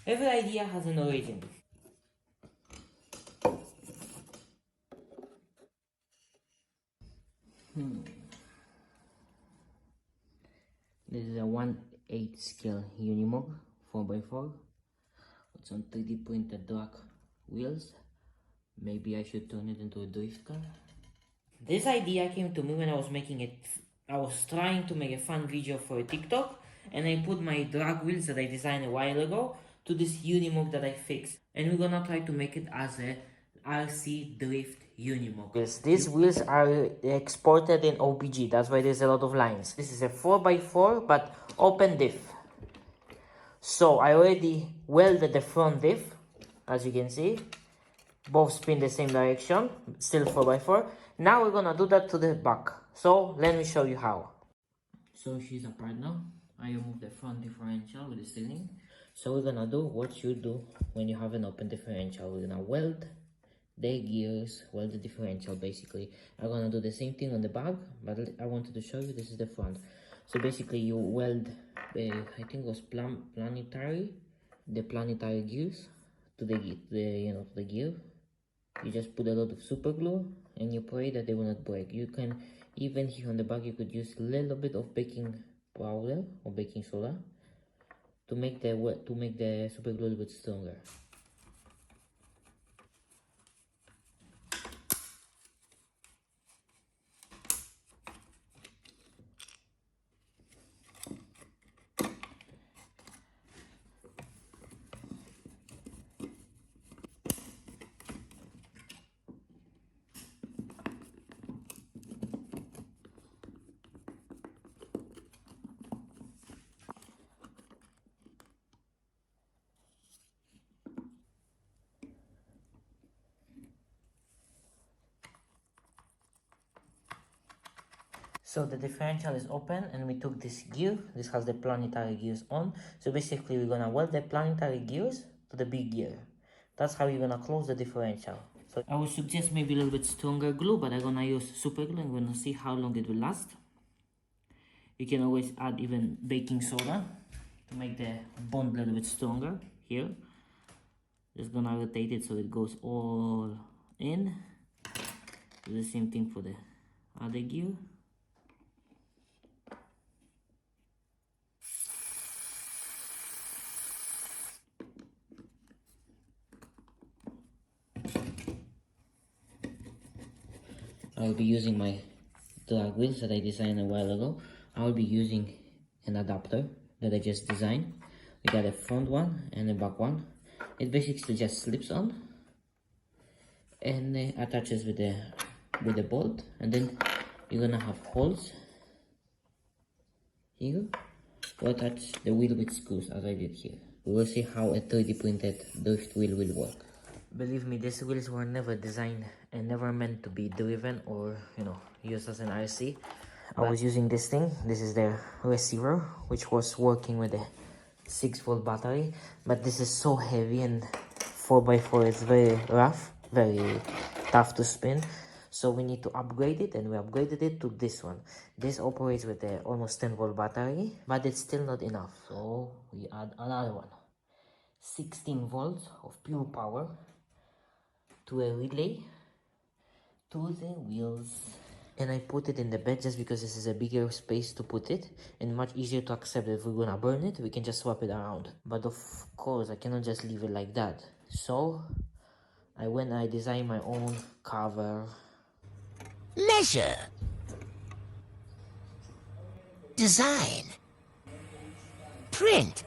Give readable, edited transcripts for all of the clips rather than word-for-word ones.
Every idea has an origin. This is a 1/8 scale Unimog 4x4 with some 3D printed drag wheels. Maybe I should turn it into a drift car. This idea came to me when I was making it. I was trying to make a fun video for a TikTok, and I put my drag wheels that I designed a while ago to this Unimog that I fixed, and we're gonna try to make it as a RC drift Unimog. These wheels are exported in OPG, that's why there's a lot of lines. This is a 4x4 but open diff. So I already welded the front diff, as you can see. Both spin the same direction, still 4x4. Now we're gonna do that to the back. So let me show you how. So she's apart now. I remove the front differential with the steering. So we're gonna do what you do when you have an open differential. We're gonna weld the gears, weld the differential basically. I'm gonna do the same thing on the back, but I wanted to show you this is the front. So basically you weld, I think it was planetary gears to the gear. You just put a lot of super glue and you pray that they will not break. You can even here on the back you could use a little bit of baking powder or baking soda to make the super glue a little bit stronger. So the differential is open and we took this gear. This has the planetary gears on. So basically we're gonna weld the planetary gears to the big gear. That's how you're gonna close the differential. So I would suggest maybe a little bit stronger glue, but I'm gonna use super glue and we're gonna see how long it will last. You can always add even baking soda to make the bond a little bit stronger here. Just gonna rotate it so it goes all in. Do the same thing for the other gear. I'll be using my drag wheels that I designed a while ago. I'll be using an adapter that I just designed. We got a front one and a back one. It basically just slips on and attaches with the bolt, and then you're gonna have holes here to attach the wheel with screws as I did here. We will see how a 3D printed drift wheel will work. Believe me, these wheels were never designed and never meant to be driven or, used as an RC. I was using this thing. This is the receiver, which was working with a 6-volt battery. But this is so heavy and 4x4 is very rough, very tough to spin. So we need to upgrade it, and we upgraded it to this one. This operates with a almost 10-volt battery, but it's still not enough. So we add another one. 16 volts of pure power to a relay to the wheels, and I put it in the bed just because this is a bigger space to put it and much easier to accept. If we're gonna burn it, we can just swap it around, but of course I cannot just leave it like that. So I designed my own cover. Measure, design, print,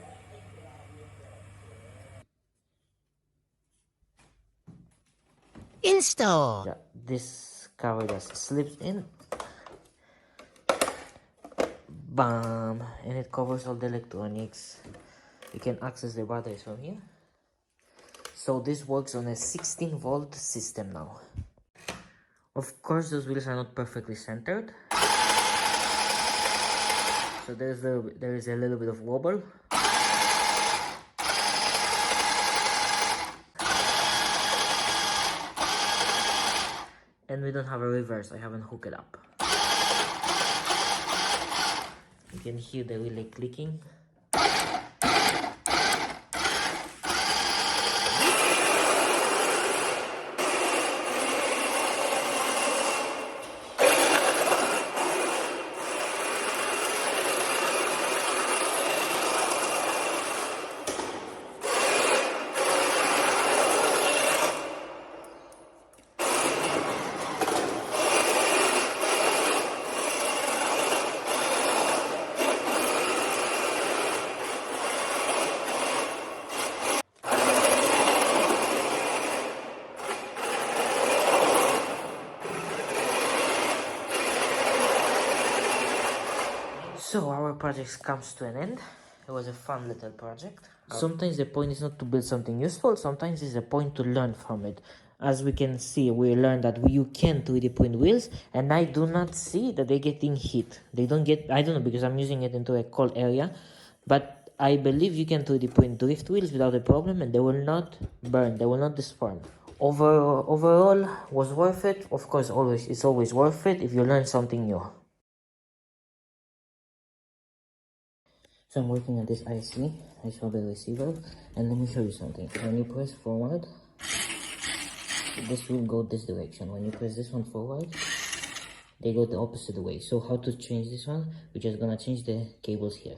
install. Yeah, this cover just slips in, bam, and it covers all the electronics. You can access the batteries from here. So this works on a 16-volt system now. Of course, those wheels are not perfectly centered, so there is a little bit of wobble. And we don't have a reverse. I haven't hooked it up. You can hear the relay clicking. So our project comes to an end. It was a fun little project. Sometimes the point is not to build something useful, sometimes it's a point to learn from it. As we can see, we learned that you can 3D print wheels, and I do not see that they're getting heat. They don't get, I don't know, because I'm using it into a cold area, but I believe you can 3D print drift wheels without a problem, and they will not burn, they will not disform. Overall, was worth it. Of course, it's always worth it if you learn something new. So I'm working on this IC, I saw the receiver, and let me show you something. When you press forward, this will go this direction. When you press this one forward, they go the opposite way. So how to change this one? We're just gonna change the cables here.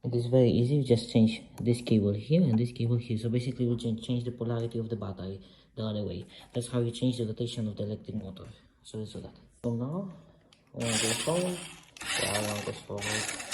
It is very easy, you just change this cable here and this cable here. So basically we'll change the polarity of the battery the other way. That's how you change the rotation of the electric motor. So let's do that. So now, I want to go forward, I want to go forward.